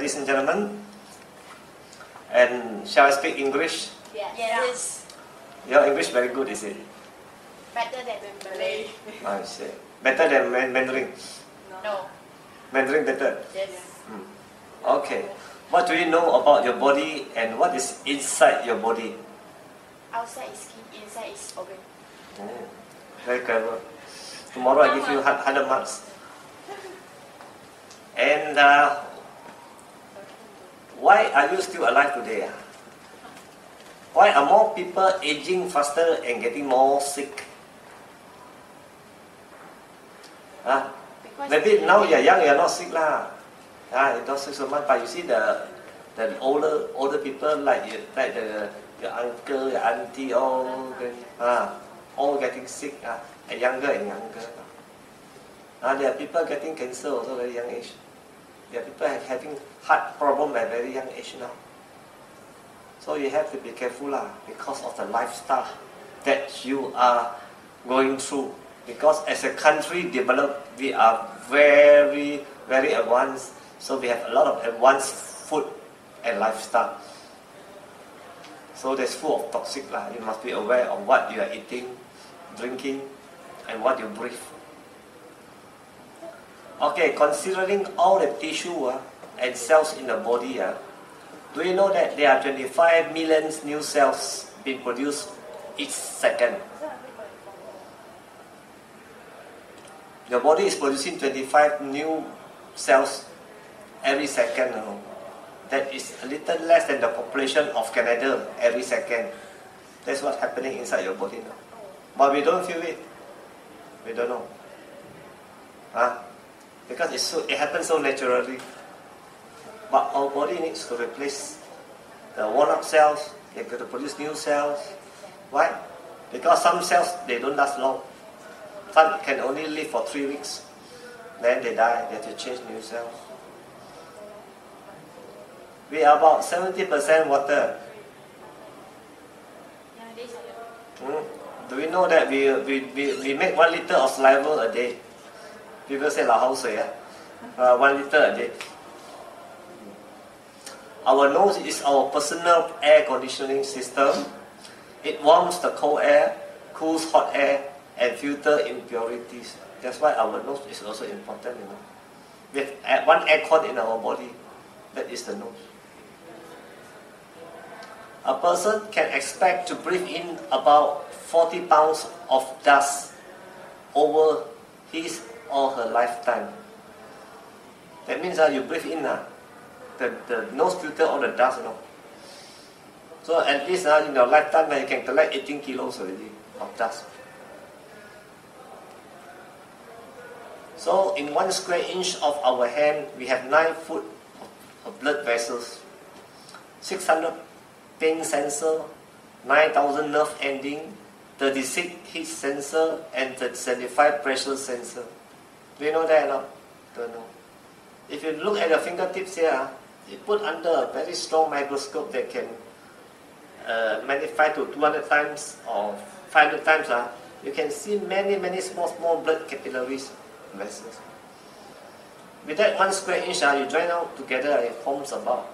ladies and gentlemen. And shall I speak English? Yes. Yes. Your English very good, is it? Better than Malay. I see. Better than Mandarin? No. Mandarin better? Yes. Okay. What do you know about your body and what is inside your body? Outside is skin, inside is organ. Very clever. Tomorrow I give you 100 marks. And why are you still alive today? Why are more people aging faster and getting more sick? Maybe now you're young, you're not sick lah. You're not sick so much, but you see the older people like your uncle, your auntie, all getting sick at younger and younger. There are people getting cancer also very young age. There are people having heart problem at very young age now. So you have to be careful because of the lifestyle that you are going through. Because as a country developed, we are very, very advanced. So we have a lot of advanced food and lifestyle. So that's full of toxic. You must be aware of what you are eating, drinking, and what you breathe. Okay, considering all the tissue and cells in the body, do you know that there are 25 million new cells being produced each second? Your body is producing 25 new cells every second. That is a little less than the population of Canada every second. That's what's happening inside your body now. But we don't feel it. We don't know. Because it happens so naturally. But our body needs to replace the worn-out cells. They've got to produce new cells. Why? Because some cells, they don't last long. Some can only live for 3 weeks. Then they die. They have to change new cells. We are about 70% water. Do we know that we make 1 liter of saliva a day? People say 1 liter a day. Our nose is our personal air conditioning system. It warms the cold air, cools hot air, and filters impurities. That's why our nose is also important. We have 1 aircon in our body. That is the nose. A person can expect to breathe in about 40 pounds of dust over his or her lifetime. That means you breathe in, the nose filter all the dust. So at least in your lifetime you can collect 18 kilos already of dust. So in 1 square inch of our hand, we have 9 foot of blood vessels, 600 pain sensor, 9,000 nerve ending, 36 heat sensor, and 75 pressure sensor. Do you know that or not? Don't know. If you look at your fingertips here, you put under a very strong microscope that can magnify to 200 times or 500 times. You can see many small blood capillaries vessels. With that 1 square inch, you join out together, it forms about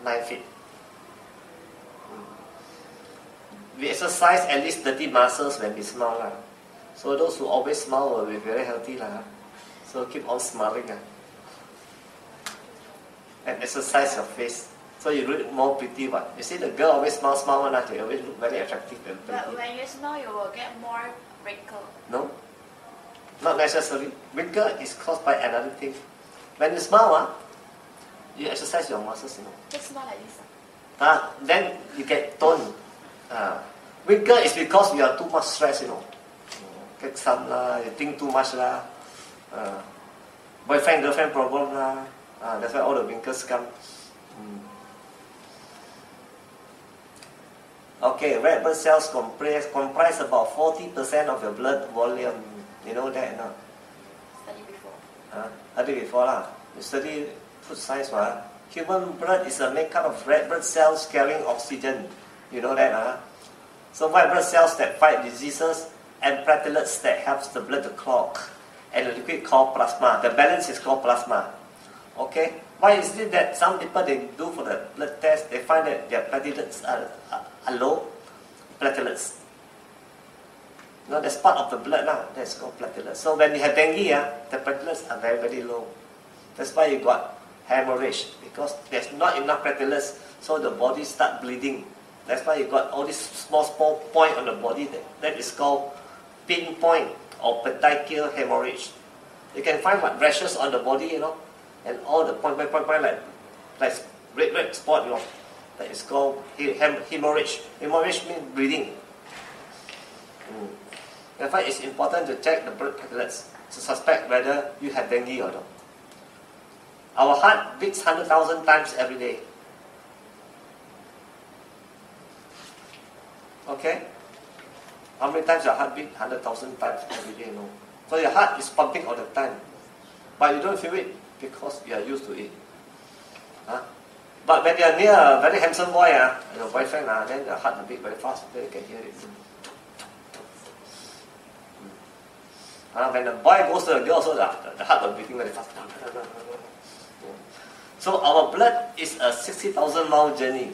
9 feet. We exercise at least 30 muscles when we smile. So those who always smile will be very healthy. So keep on smiling. And exercise your face. So you look more pretty. You see the girl always smile, they always look very attractive and pretty. But when you smile, you will get more wrinkles. No, not necessarily. Wrinkle is caused by another thing. When you smile, you exercise your muscles. Just smile like this. Then you get tone. Wrinkle is because you are too much stress. Get some you think too much boyfriend girlfriend problem that's why all the wrinkles come. Okay, red blood cells comprise about 40% of your blood volume. You know that or not? Study before. Study before You study food science. Human blood is made up of red blood cells carrying oxygen. You know that? So white blood cells that fight diseases and platelets that helps the blood to clot, and a liquid called plasma. The balance is called plasma. Okay, Why is it that some people they do for the blood test, they find that their platelets are low? Platelets. You know, that's part of the blood now. That's called platelets. So when you have dengue, the platelets are very, very low. That's why you got hemorrhage, because there's not enough platelets, so the body start bleeding. That's why you got all these small point on the body that is called pinpoint or petechial hemorrhage. You can find what rashes on the body, you know, and all the point like red spot, you know. That is called hemorrhage. Hemorrhage means bleeding. That's why it's important to check the blood platelets to suspect whether you have dengue or not. Our heart beats 100,000 times every day. Okay? How many times your heart beats 100,000 times every day? No. So your heart is pumping all the time. But you don't feel it because you are used to it. Huh? But when you are near a very handsome boy, your boyfriend, then your heart will beat very fast. Then you can hear it. When the boy goes to the girl, also the heart will beating very fast. So our blood is a 60,000 mile journey.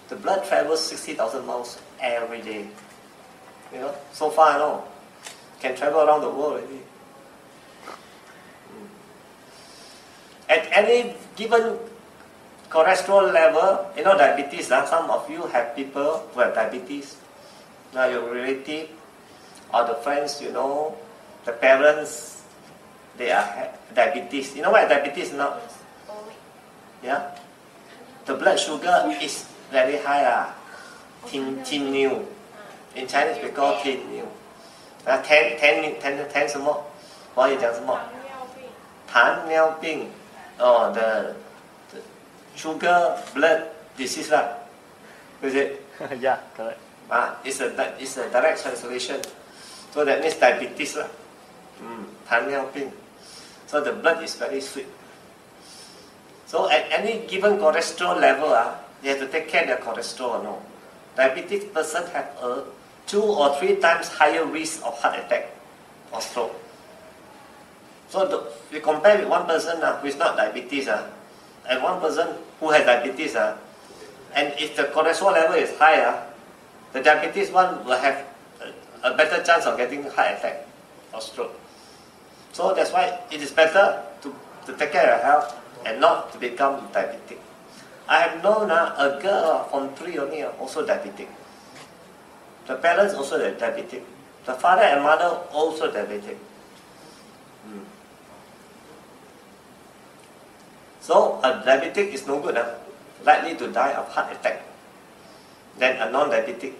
The blood travels 60,000 miles every day. You know, so far, no, can travel around the world already. At any given cholesterol level, you know, diabetes. Some of you have people who have diabetes. Now your relative or the friends, you know, the parents, they are diabetes. You know what diabetes now? Yeah, the blood sugar is very high. Tin new. In Chinese we call tin new. 10什么？华语讲什么？糖尿病。Oh, the sugar blood disease lah. Is it? Yeah, correct. It's a direct translation. So that means diabetes lah. 糖尿病. So the blood is very sweet. So at any given cholesterol level, you have to take care of their cholesterol. No, diabetic person have a 2 or 3 times higher risk of heart attack or stroke. So we compare with one person who is not diabetes, and one person who has diabetes, and if the cholesterol level is higher, the diabetes one will have a better chance of getting heart attack or stroke. So that's why it is better to take care of your health and not to become diabetic. I have known a girl from 3 only also diabetic. The parents also diabetic. The father and mother also diabetic. So a diabetic is no good, likely to die of heart attack than a non-diabetic.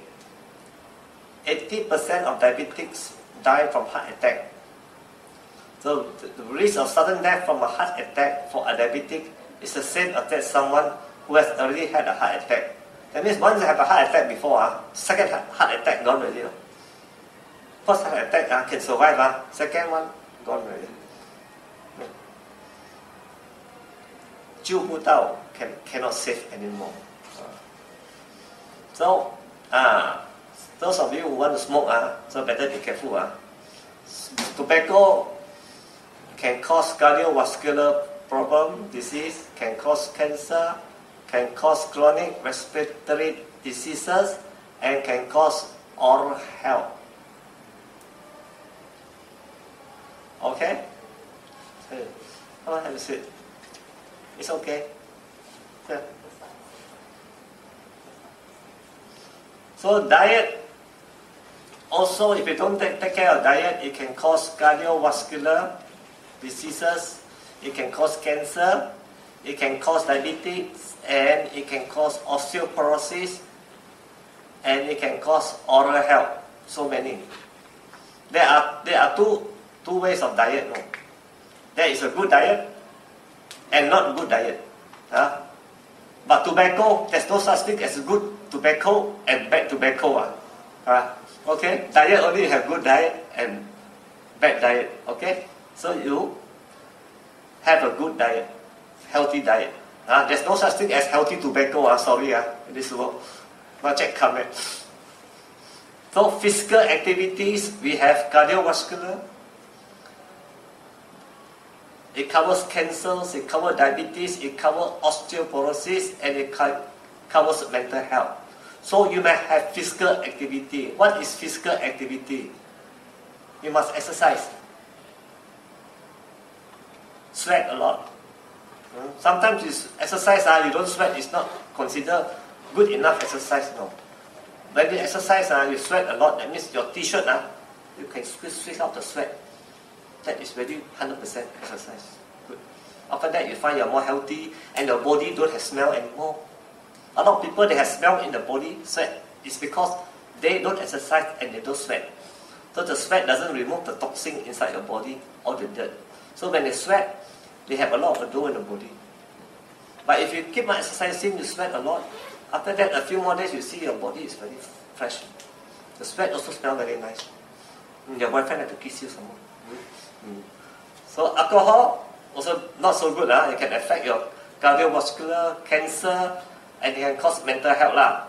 80% of diabetics die from heart attack. So the risk of sudden death from a heart attack for a diabetic is the same as someone who has already had a heart attack. That means once you have a heart attack before, second heart attack gone already. First heart attack can survive, second one gone already. 救不到 cannot save anymore. So those of you who want to smoke, so better be careful. Tobacco can cause cardiovascular problem, disease, can cause cancer, can cause chronic respiratory diseases, and can cause oral health. Okay? Come on, have a seat. It's okay. Yeah. So diet, also if you don't take care of diet, it can cause cardiovascular diseases, it can cause cancer, it can cause diabetes, and it can cause osteoporosis, and it can cause oral health. So many. There are two ways of diet. No? There is a good diet and not good diet. But tobacco, there's no such thing as good tobacco and bad tobacco. Okay? Diet only have good diet and bad diet. Okay? So you have a good diet, healthy diet. There's no such thing as healthy tobacco. Sorry, in this world. Check comment. So physical activities, we have cardiovascular, It covers cancers, it covers diabetes, it covers osteoporosis, and it covers mental health. So you may have physical activity. What is physical activity? You must exercise. Sweat a lot. Sometimes you exercise, you don't sweat, it's not considered good enough exercise. No. When you exercise, you sweat a lot, that means your t-shirt, you can squeeze out the sweat. That is really 100% exercise. Good. After that, you find you're more healthy and your body don't have smell anymore. A lot of people, they have smell in the body, sweat. It's because they don't exercise and they don't sweat. So the sweat doesn't remove the toxin inside your body or the dirt. So when they sweat, they have a lot of odor in the body. But if you keep on exercising, you sweat a lot. After that, a few more days, you see your body is very fresh. The sweat also smells very nice. Your boyfriend had to kiss you some more. So alcohol, also not so good. It can affect your cardiovascular, cancer, and it can cause mental health.